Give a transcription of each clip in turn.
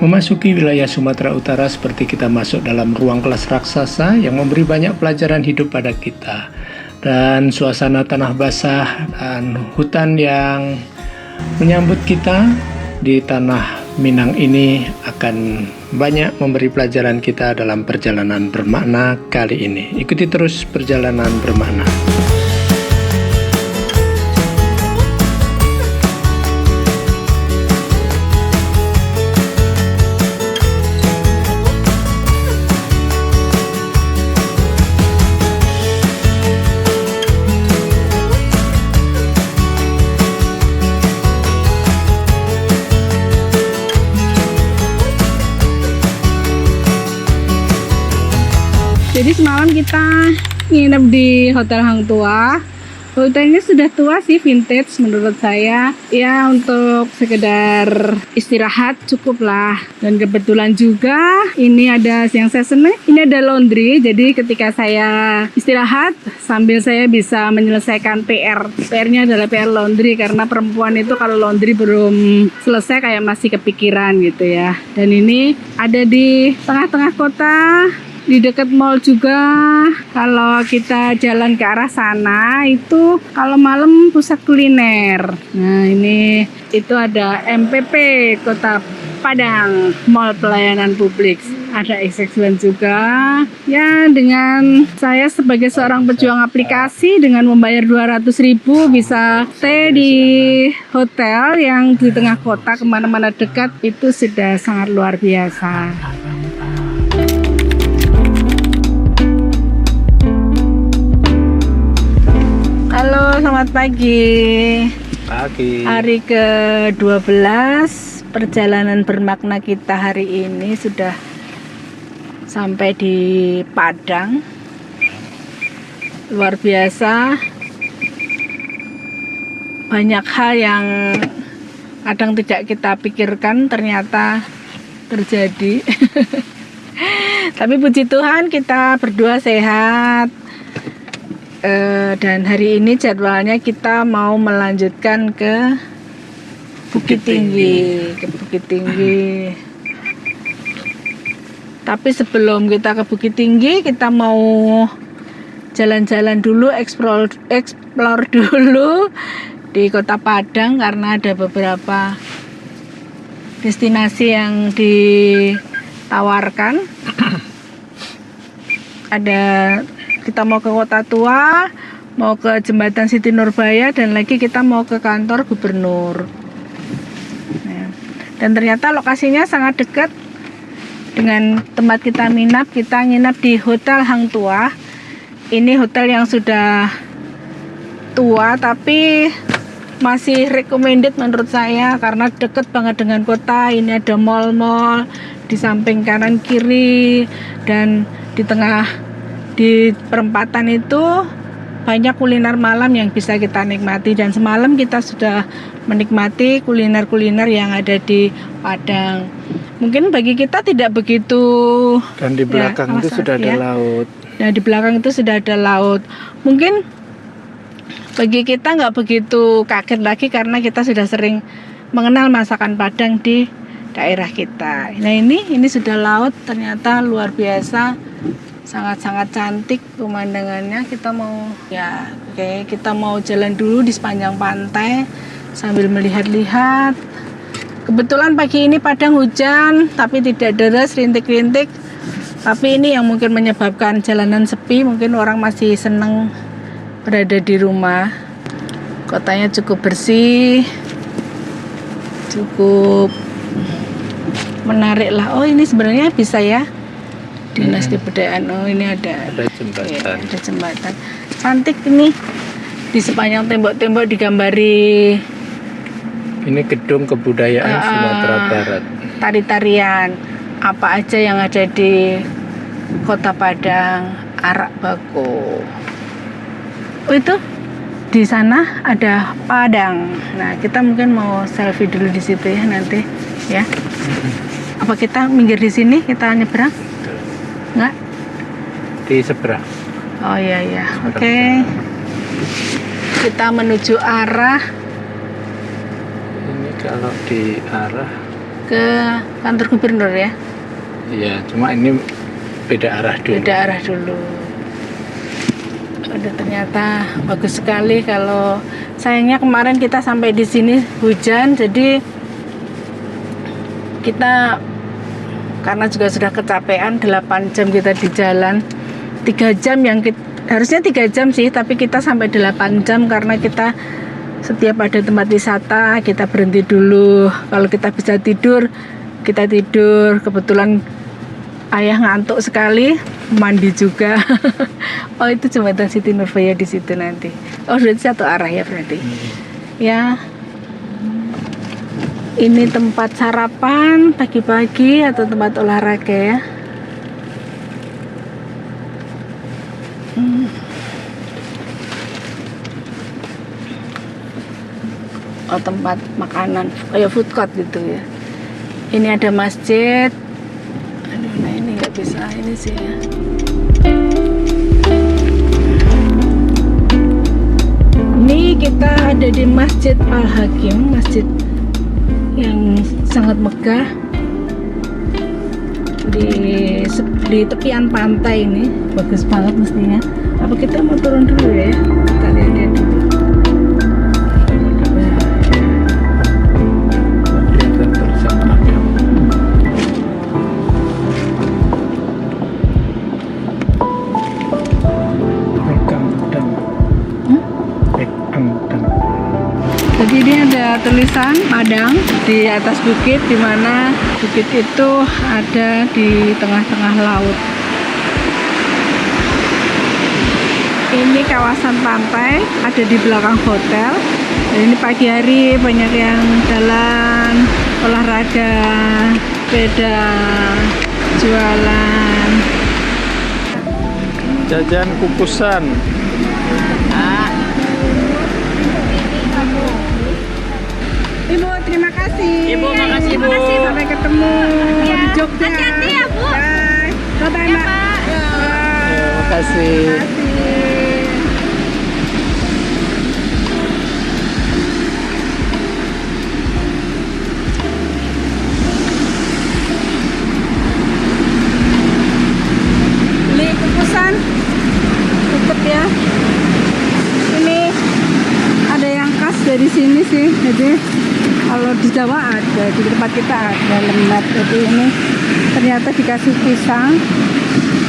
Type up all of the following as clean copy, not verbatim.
Memasuki wilayah Sumatera Utara seperti kita masuk dalam ruang kelas raksasa yang memberi banyak pelajaran hidup pada kita. Dan suasana tanah basah dan hutan yang menyambut kita di tanah Minang ini akan banyak memberi pelajaran kita dalam perjalanan bermakna kali ini. Ikuti terus perjalanan bermakna. Jadi semalam kita nginep di Hotel Hang Tuah. Hotelnya sudah tua sih, vintage menurut saya. Ya untuk sekedar istirahat cukup lah. Dan kebetulan juga ini ada yang saya senang, ini ada laundry. Jadi ketika saya istirahat sambil saya bisa menyelesaikan PR. PR-nya adalah PR laundry karena perempuan itu kalau laundry belum selesai kayak masih kepikiran gitu ya. Dan ini ada di tengah-tengah kota. Di dekat mall juga. Kalau kita jalan ke arah sana itu kalau malam pusat kuliner. Nah ini itu ada MPP Kota Padang, Mall Pelayanan Publik. Ada XX1 juga. Ya dengan saya sebagai seorang pejuang aplikasi dengan membayar 200.000 bisa stay di hotel yang di tengah kota kemana-mana dekat, itu sudah sangat luar biasa. Halo, selamat pagi. Pagi. Hari ke-12 perjalanan bermakna kita hari ini sudah sampai di Padang. Luar biasa. Banyak hal yang kadang tidak kita pikirkan ternyata terjadi. Tapi puji Tuhan kita berdua sehat. Dan hari ini jadwalnya kita mau melanjutkan ke Bukit Tinggi. Tapi sebelum kita ke Bukit Tinggi, kita mau jalan-jalan dulu, explore dulu di Kota Padang karena ada beberapa destinasi yang ditawarkan. Ada kita mau ke Kota Tua, mau ke Jembatan Siti Nurbaya, dan lagi kita mau ke kantor gubernur. Dan ternyata lokasinya sangat dekat dengan tempat kita nginap. Kita nginap di Hotel Hang Tuah. Ini hotel yang sudah tua tapi masih recommended menurut saya karena dekat banget dengan kota. Ini ada mall-mall di samping kanan kiri, dan di perempatan itu banyak kuliner malam yang bisa kita nikmati, dan semalam kita sudah menikmati kuliner-kuliner yang ada di Padang. Mungkin bagi kita tidak begitu. Dan di belakang itu sudah ada laut. Nah di belakang itu sudah ada laut. Mungkin bagi kita nggak begitu kaget lagi karena kita sudah sering mengenal masakan Padang di daerah kita. Nah ini sudah laut, ternyata luar biasa. Sangat-sangat cantik pemandangannya. Kita mau jalan dulu di sepanjang pantai sambil melihat-lihat. Kebetulan pagi ini Padang hujan tapi tidak deras, rintik-rintik. Tapi ini yang mungkin menyebabkan jalanan sepi. Mungkin orang masih senang berada di rumah. Kotanya cukup bersih, cukup menarik lah. Oh ini sebenarnya bisa ya Dinas Kebudayaan. Oh ini ada jembatan. Ya, ada jembatan. Cantik ini. Di sepanjang tembok-tembok digambari. Ini gedung kebudayaan Sumatera Barat. Tari-tarian apa aja yang ada di Kota Padang, arak bako. Oh itu di sana ada Padang. Nah kita mungkin mau selfie dulu di situ ya nanti ya. Apa kita minggir di sini, kita nyebrang? Enggak? Di seberang. Oh iya. Oke. Kita menuju arah. Ini kalau di arah ke kantor gubernur ya. Iya, cuma ini beda arah dulu. Beda arah dulu. Udah, ternyata bagus sekali. Kalau sayangnya kemarin kita sampai di sini hujan, jadi kita karena juga sudah kecapean 8 jam kita di jalan. 3 jam yang harusnya 3 jam sih, tapi kita sampai 8 jam karena kita setiap ada tempat wisata kita berhenti dulu. Kalau kita bisa tidur, kita tidur. Kebetulan ayah ngantuk sekali, mandi juga. Oh, itu jembatan Siti Nurbaya di situ nanti. Oh, berarti satu arah ya berarti. Ya. Ini tempat sarapan pagi-pagi atau tempat olahraga ya. Oh, tempat makanan, kayak food court gitu ya. Ini ada masjid. Aduh, nah ini nggak bisa ini sih ya. Ini kita ada di Masjid Al-Hakim, masjid yang sangat megah di tepian pantai. Ini bagus banget mestinya. Apa kita mau turun dulu ya? Kita lihat dulu. Jadi ini ada tulisan Padang di atas bukit, di mana bukit itu ada di tengah-tengah laut. Ini kawasan pantai, ada di belakang hotel. Dan ini pagi hari banyak yang jalan, olahraga, sepeda, jualan. Jajan kukusan. Ibu, terima kasih. Ibu, makasih, Bu. Sampai ketemu di Jogja. Hati-hati ya, Bu. Bye. Bye-bye, Ya, Mbak. Pak. Terima kasih. Beli kukusan tutup ya. Ini ada yang khas dari sini sih, jadi kalau di Jawa ada, di tempat kita ada lemet. Jadi ini ternyata dikasih pisang.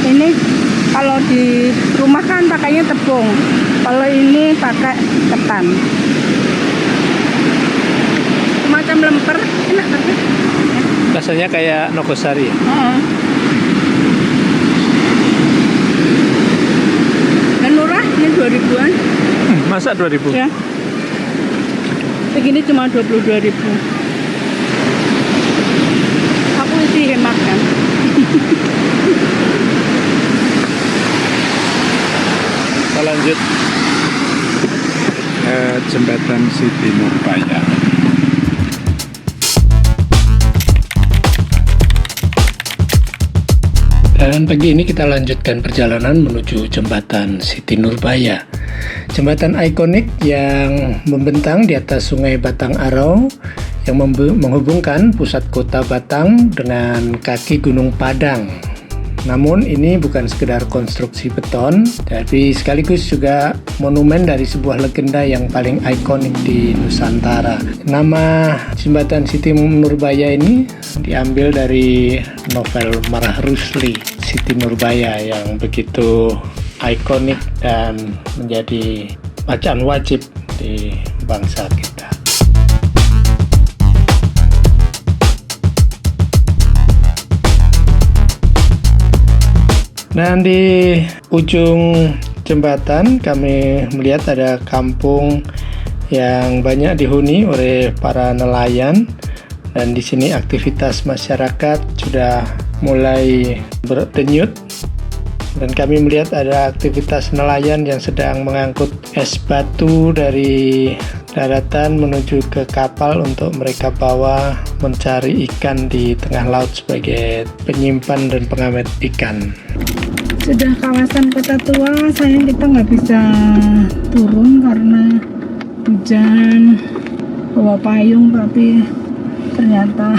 Ini kalau di rumah kan pakainya tepung, kalau ini pakai ketan. Semacam lemper, enak banget. Rasanya kayak Nogosari. Dan murah, ini 2000-an. Masa 2000? Ya. Begini cuma 22.000. Aku sih hemat kan. Kita lanjut ke jembatan Siti Nurbaya. Dan pagi ini kita lanjutkan perjalanan menuju jembatan Siti Nurbaya. Jembatan ikonik yang membentang di atas Sungai Batang Arau yang menghubungkan pusat kota Batang dengan kaki Gunung Padang. Namun ini bukan sekedar konstruksi beton, tapi sekaligus juga monumen dari sebuah legenda yang paling ikonik di Nusantara. Nama jembatan Siti Nurbaya ini diambil dari novel Marah Rusli, Siti Nurbaya, yang begitu ikonik dan menjadi bacaan wajib di bangsa kita. Dan di ujung jembatan kami melihat ada kampung yang banyak dihuni oleh para nelayan, dan di sini aktivitas masyarakat sudah mulai berdenyut. Dan kami melihat ada aktivitas nelayan yang sedang mengangkut es batu dari daratan menuju ke kapal untuk mereka bawa mencari ikan di tengah laut sebagai penyimpan dan pengamet ikan. Sudah kawasan kota tua, sayang kita nggak bisa turun karena hujan, bawa payung tapi ternyata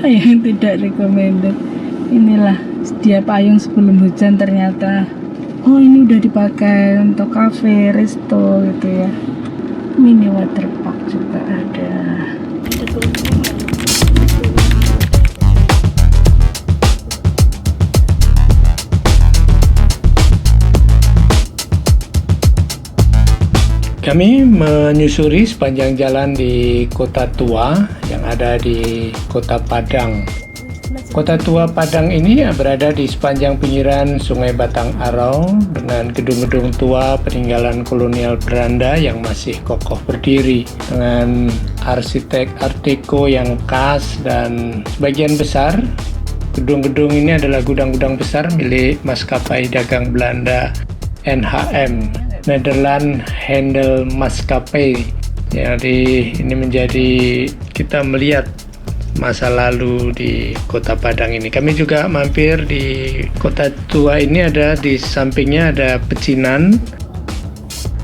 yang tidak recommended. Inilah dia payung sebelum hujan ternyata. Oh, ini udah dipakai untuk cafe, resto gitu ya. Mini water park juga ada. Kami menyusuri sepanjang jalan di Kota Tua yang ada di Kota Padang. Kota Tua Padang ini berada di sepanjang pinggiran Sungai Batang Arau dengan gedung-gedung tua peninggalan kolonial Belanda yang masih kokoh berdiri dengan arsitek Art Deco yang khas, dan sebagian besar gedung-gedung ini adalah gudang-gudang besar milik maskapai dagang Belanda NHM, Nederland Handel Maskapai. Jadi ini menjadi kita melihat masa lalu di Kota Padang ini. Kami juga mampir di Kota Tua ini, ada di sampingnya ada pecinan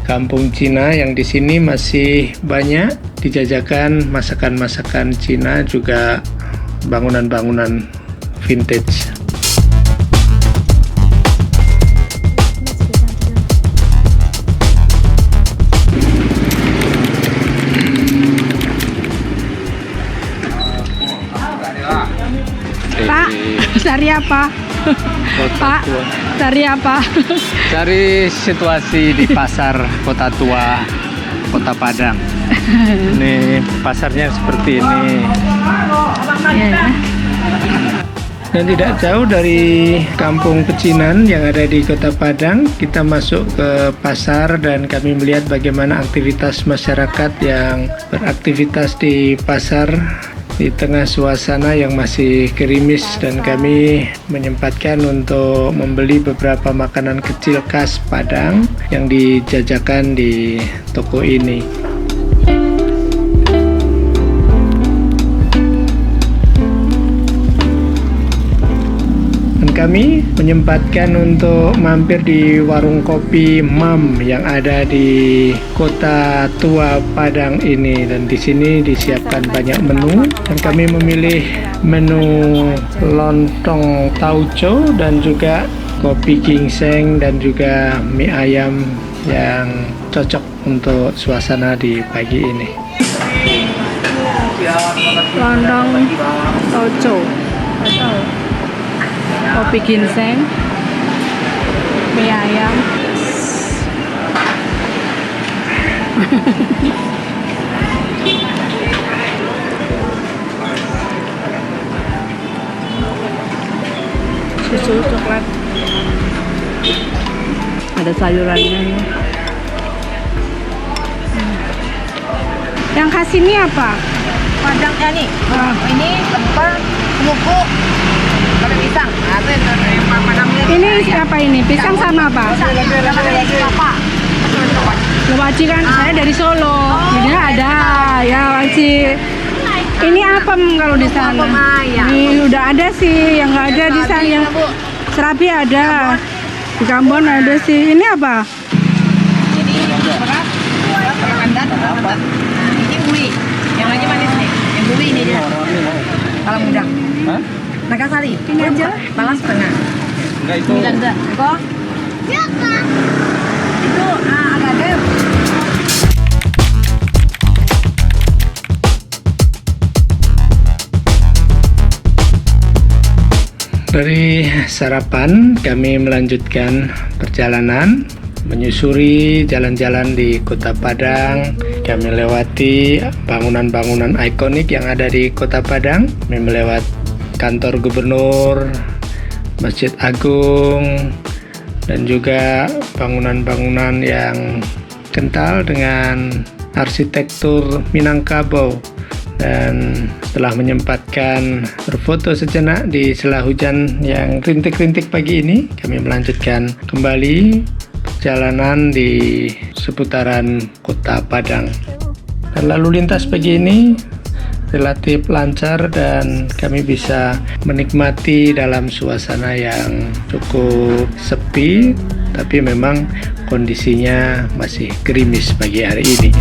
kampung Cina yang di sini masih banyak dijajakan masakan-masakan Cina, juga bangunan-bangunan vintage. Pak, cari apa? Pak, cari apa? Cari situasi di pasar Kota Tua, Kota Padang. Ini pasarnya seperti ini. Ya. Dan tidak jauh dari kampung pecinan yang ada di Kota Padang, kita masuk ke pasar dan kami melihat bagaimana aktivitas masyarakat yang beraktivitas di pasar di tengah suasana yang masih gerimis, dan kami menyempatkan untuk membeli beberapa makanan kecil khas Padang yang dijajakan di toko ini. Kami menyempatkan untuk mampir di warung kopi Mam yang ada di Kota Tua Padang ini, dan di sini disiapkan banyak menu, dan kami memilih menu lontong tauco dan juga kopi ginseng dan juga mie ayam yang cocok untuk suasana di pagi ini. Lontong tauco atau kopi ginseng, mie ayam. Susu coklat. Ada sayurannya ya. Yang khas ini apa? Padang ya nih. Ini lemper, muku, ada pisang. Ada yang padangnya. Ini apa ini? Pisang sama apa? Apa? Lewaci kan saya dari Solo. Jadi ada ya lewaci. Ini apa kalau di sana? Ini udah ada sih, yang nggak ada di sana. Serabi ada. Di Kambon ada sih. Ini apa? Ini beras, pandan, ini bui. Yang lagi manis nih. Yang bui ini dia. Kalau muda. Naga sari. Ini aja. Balas setengah. Enggak itu. 9 enggak. Kok? Itu agak ada. Dari sarapan kami melanjutkan perjalanan menyusuri jalan-jalan di Kota Padang. Kami lewati bangunan-bangunan ikonik yang ada di Kota Padang. Kami melewati kantor gubernur, Masjid Agung, dan juga bangunan-bangunan yang kental dengan arsitektur Minangkabau. Dan setelah menyempatkan berfoto sejenak di sela hujan yang rintik-rintik pagi ini, kami melanjutkan kembali perjalanan di seputaran Kota Padang. Dan lalu lintas pagi ini relatif lancar dan kami bisa menikmati dalam suasana yang cukup sepi, tapi memang kondisinya masih gerimis pagi hari ini.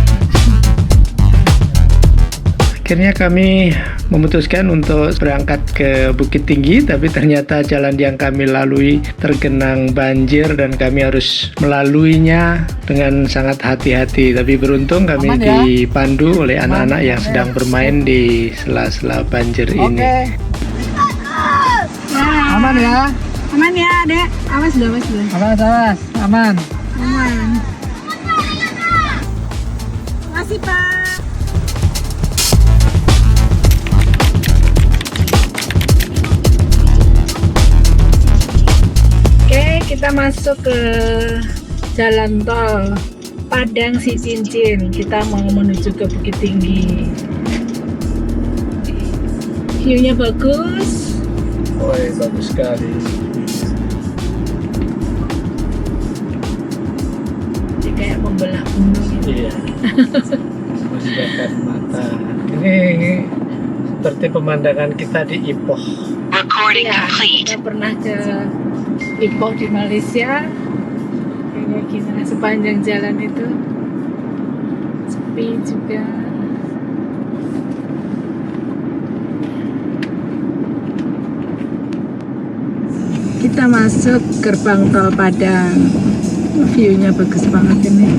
Akhirnya kami memutuskan untuk berangkat ke Bukit Tinggi, tapi ternyata jalan yang kami lalui tergenang banjir dan kami harus melaluinya dengan sangat hati-hati. Tapi beruntung kami Aman ya? dipandu oleh anak-anak yang sedang bermain di sela-sela banjir ini. Aman ya? Aman ya, Dek. Awas dulu, awas dulu. Awas, aman. Aman. Makasih, Pak. Oke, kita masuk ke jalan tol Padang Si Cincin. Kita mau menuju ke Bukit Tinggi. View-nya bagus. Woi, bagus sekali. Jadi kayak membelah gunung gitu. Iya. Memanjakan mata. Ini seperti pemandangan kita di Ipoh. Recording Iya, complete. kita pernah ke Ipoh di Malaysia. Kayaknya gimana sepanjang jalan itu sepi juga. Kita masuk gerbang tol Padang. View-nya bagus banget ini.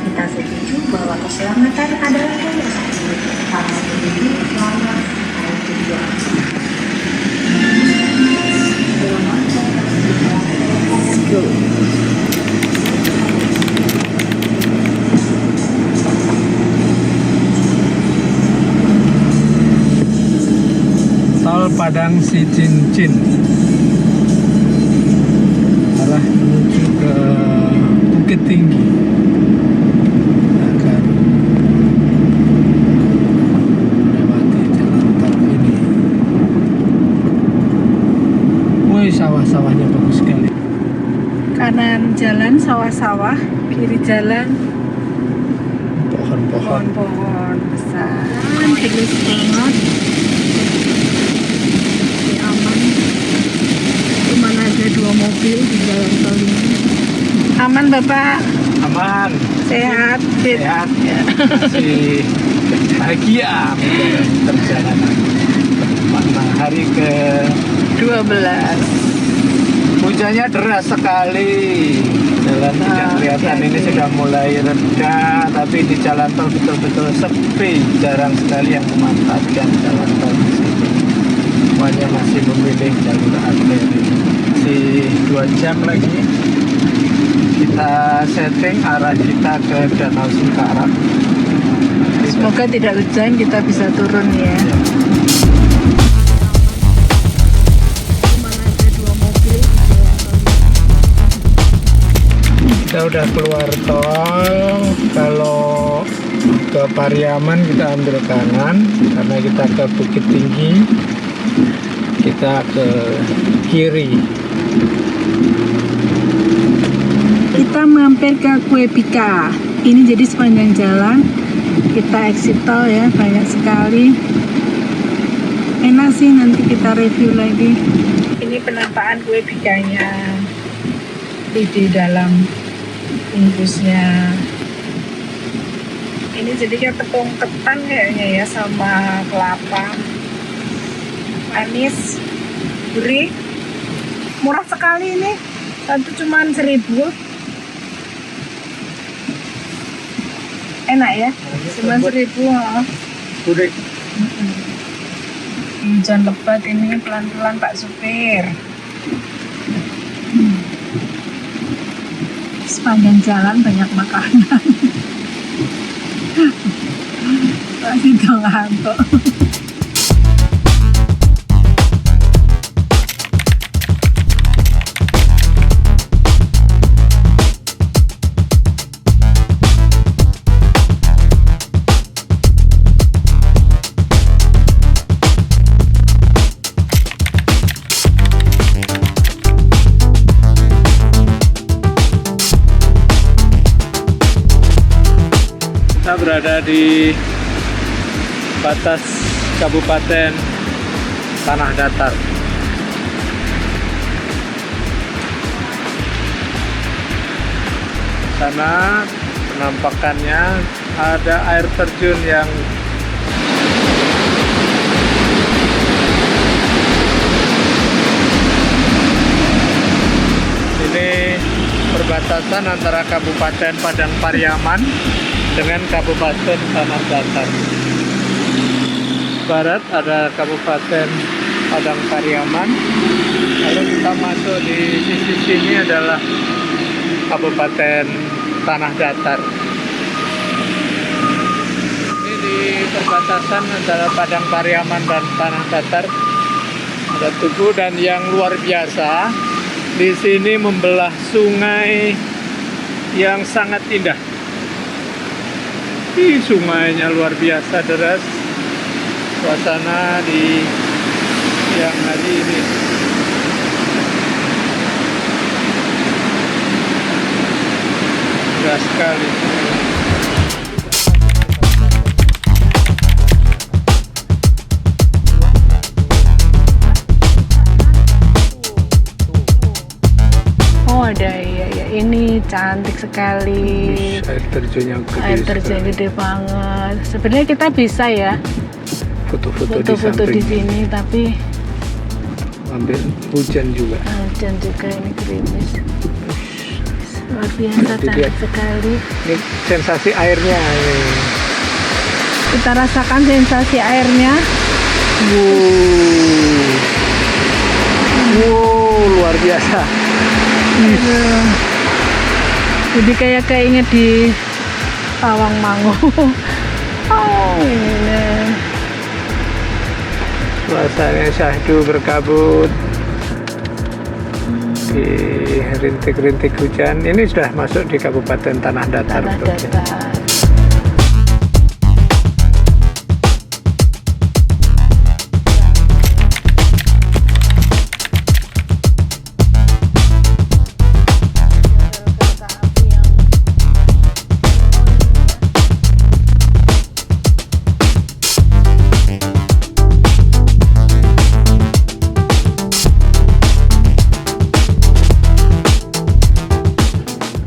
Kita setuju bahwa keselamatan adalah dasar para pendidik selamat air tujuan. Let's go. Tol Padang Si Cincin. Arah menuju ke Bukit Tinggi. Akan melewati jalan tol ini. Woi, sawah-sawahnya bagus sekali. Kanan jalan sawah-sawah, kiri jalan Pohon-pohon. pohon-pohon besar. Bagus banget. Ini aman. Cuma ada 2 mobil di jalan tol ini. Aman Bapak, Aman, sehat, fit. sehat, masih bahagia menjalani perjalanan. Mana hari ke 12. hujannya deras sekali. Jalan tidak kelihatan ini sudah mulai reda, tapi di jalan tol betul-betul sepi. Jarang sekali yang memanfaatkan jalan tol di sini. Semuanya masih memilih jalur arteri. Di 2 jam lagi kita setting arah kita ke Danau Singkarak. Semoga tidak hujan, kita bisa turun ya. Cuma ada 2 mobil di jalan tol ini. Kita udah keluar tol. Kalau ke Pariaman kita ambil kanan, karena kita ke Bukit Tinggi kita ke kiri. Kita mampir ke Kue Pika. Ini jadi sepanjang jalan kita exit tol ya, banyak sekali. Enak sih, nanti kita review lagi. Ini penampakan Kue Pikanya di dalam bungkusnya. Ini jadi kayak tepung ketan kayaknya ya, sama kelapa. Manis, gurih, murah sekali ini. Satu cuman 1.000. Enak ya, cuma 1.000. Udah. Hujan lebat ini, pelan-pelan Pak Supir. Sepanjang jalan banyak makanan. Masih ngantuk. Kita berada di batas Kabupaten Tanah Datar. sana penampakannya ada air terjun yang ini perbatasan antara Kabupaten Padang Pariaman dengan Kabupaten Tanah Datar. Barat ada Kabupaten Padang Pariaman, lalu kita masuk di sisi sini adalah Kabupaten Tanah Datar. Ini di perbatasan antara Padang Pariaman dan Tanah Datar ada tugu, dan yang luar biasa di sini membelah sungai yang sangat indah. Sungainya luar biasa deras. Suasana di siang hari ini indah sekali. Oh ada, ya ini cantik sekali. Air terjunnya gede. Air terjun gede banget. Sebenarnya kita bisa ya foto-foto di sini, tapi ambil hujan juga. hujan juga, ini gerimis. Luar biasa, Nanti cantik lihat. sekali. Ini sensasi airnya. Kita rasakan sensasi airnya. Wow, luar biasa. Jadi kayak keinget di Tawangmangu. Oh ini. Suasananya syahdu berkabut di rintik-rintik hujan. Ini sudah masuk di Kabupaten Tanah Datar. Tanah Datar.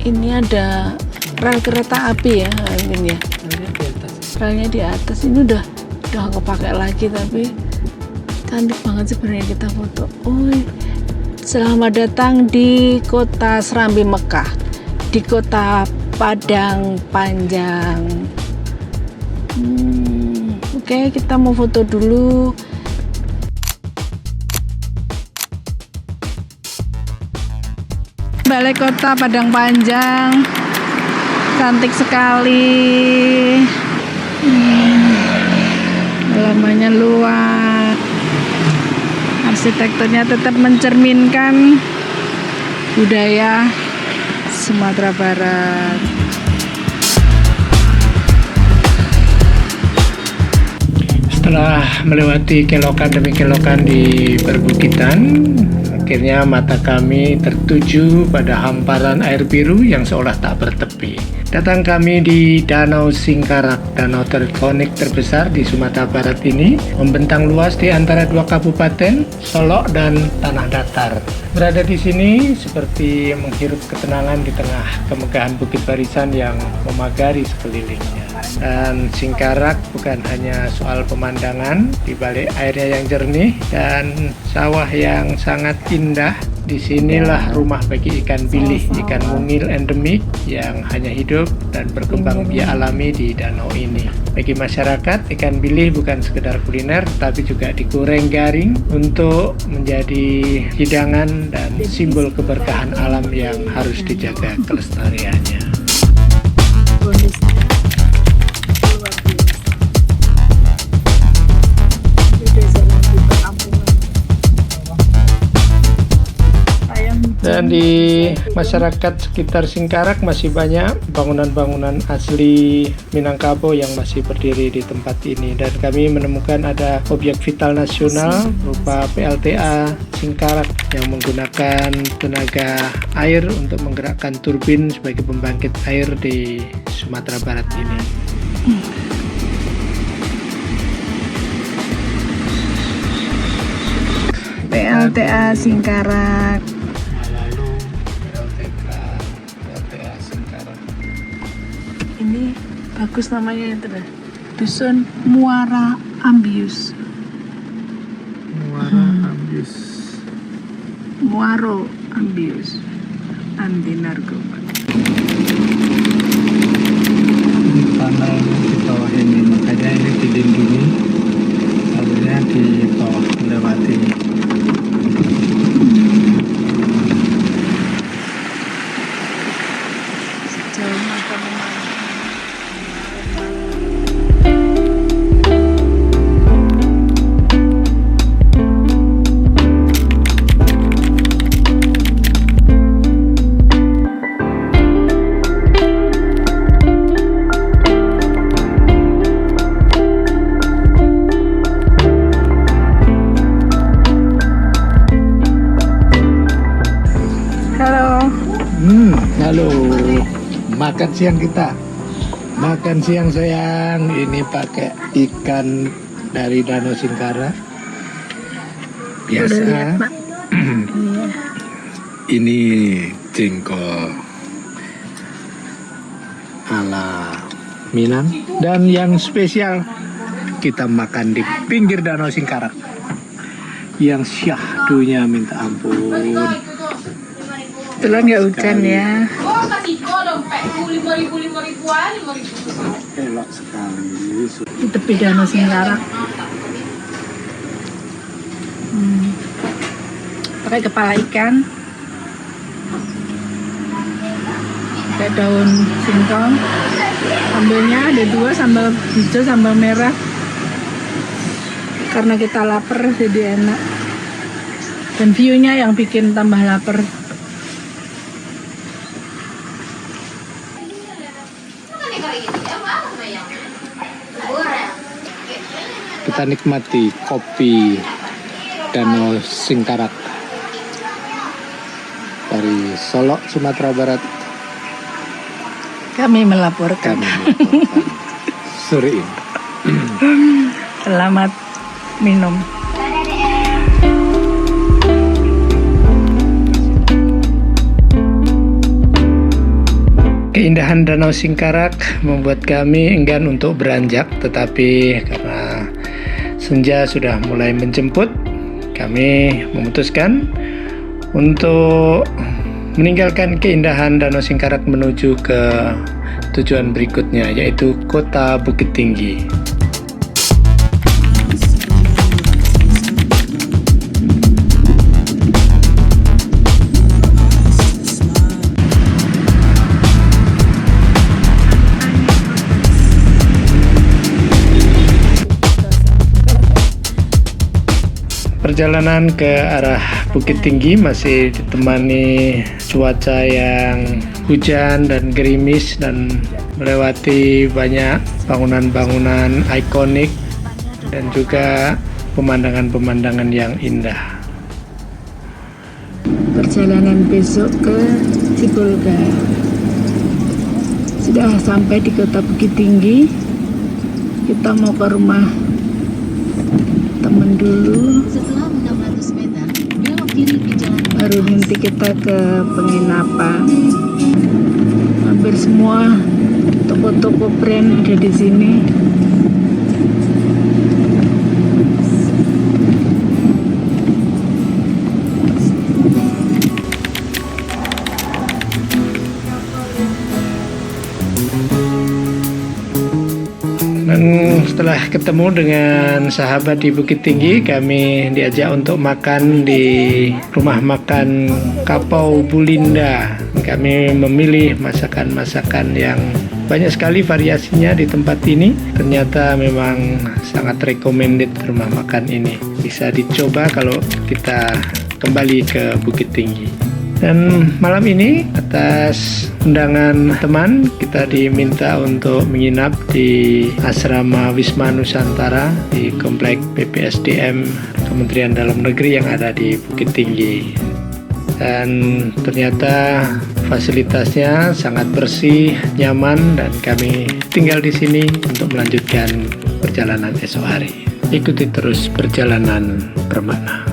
Ini ada rel kereta api ya, ini ya. Relnya di atas, ini udah nggak kepake lagi, tapi cantik banget sebenarnya kita foto. Oh, selamat datang di kota Serambi Mekah, di kota Padang Panjang. Oke, kita mau foto dulu. Balai Kota Padang Panjang, cantik sekali. Halamannya luas, arsitekturnya tetap mencerminkan budaya Sumatera Barat. Setelah melewati kelokan demi kelokan di perbukitan, akhirnya mata kami tertuju pada hamparan air biru yang seolah tak bertepi. Datang kami di Danau Singkarak, danau tektonik terbesar di Sumatera Barat ini, membentang luas di antara dua kabupaten, Solok dan Tanah Datar. Berada di sini seperti menghirup ketenangan di tengah kemegahan bukit barisan yang memagari sekelilingnya. Dan Singkarak bukan hanya soal pemandangan, di balik airnya yang jernih dan sawah yang sangat indah. Disinilah rumah bagi ikan bilih, ikan mungil endemik yang hanya hidup dan berkembang biak alami di danau ini. Bagi masyarakat, ikan bilih bukan sekedar kuliner, tapi juga digoreng garing untuk menjadi hidangan dan simbol keberkahan alam yang harus dijaga kelestariannya. Dan di masyarakat sekitar Singkarak masih banyak bangunan-bangunan asli Minangkabau yang masih berdiri di tempat ini. Dan kami menemukan ada objek vital nasional berupa PLTA Singkarak yang menggunakan tenaga air untuk menggerakkan turbin sebagai pembangkit air di Sumatera Barat ini. PLTA Singkarak. Lalu PLTA Singkarak. ini bagus namanya itu dah. Dusun Muara Ambius. Muaro Ambius anti narkoba. Tanah di bawah ini, makanya ini dilindungi, harusnya di bawah melewati. Sejauh mata memandang. Halo, makan siang kita. Makan siang sayang. Ini pakai ikan dari Danau Singkarak. Biasa. Udah lihat, Pak? Ini jengkol ala Minang. Dan yang spesial kita makan di pinggir Danau Singkarak. Yang syahdunya minta ampun. Kebetulan nggak hujan ya. Oh, kasih kodong, Pak. 5.000-5.000-an, 5.000. Elok sekali. Di tepi Danau Singkarak. Pakai kepala ikan, pakai daun singkong. Sambalnya ada 2, sambal hijau, sambal merah. Karena kita lapar jadi enak. Dan view-nya yang bikin tambah lapar. Kita nikmati kopi Danau Singkarak dari Solok, Sumatera Barat. Kami melaporkan. Sore ini. Selamat minum. Keindahan Danau Singkarak membuat kami enggan untuk beranjak, tetapi karena senja sudah mulai menjemput, kami memutuskan untuk meninggalkan keindahan Danau Singkarak menuju ke tujuan berikutnya, yaitu Kota Bukit Tinggi. Perjalanan ke arah Bukit Tinggi masih ditemani cuaca yang hujan dan gerimis dan melewati banyak bangunan-bangunan ikonik dan juga pemandangan-pemandangan yang indah. Perjalanan besok ke Sibolga. Sudah sampai di Kota Bukit Tinggi. Kita mau ke rumah temen dulu. Setelah 600 meter, belok kiri ke jalan. Baru nanti kita ke penginapan. Hampir semua toko-toko brand ada di sini. Dan setelah ketemu dengan sahabat di Bukit Tinggi, kami diajak untuk makan di rumah makan Kapau Bulinda. Kami memilih masakan-masakan yang banyak sekali variasinya di tempat ini. Ternyata memang sangat recommended rumah makan ini. Bisa dicoba kalau kita kembali ke Bukit Tinggi. Dan malam ini atas undangan teman, kita diminta untuk menginap di asrama Wisma Nusantara di Komplek BPSDM Kementerian Dalam Negeri yang ada di Bukit Tinggi. Dan ternyata fasilitasnya sangat bersih, nyaman, dan kami tinggal di sini untuk melanjutkan perjalanan esok hari. Ikuti terus perjalanan bermakna.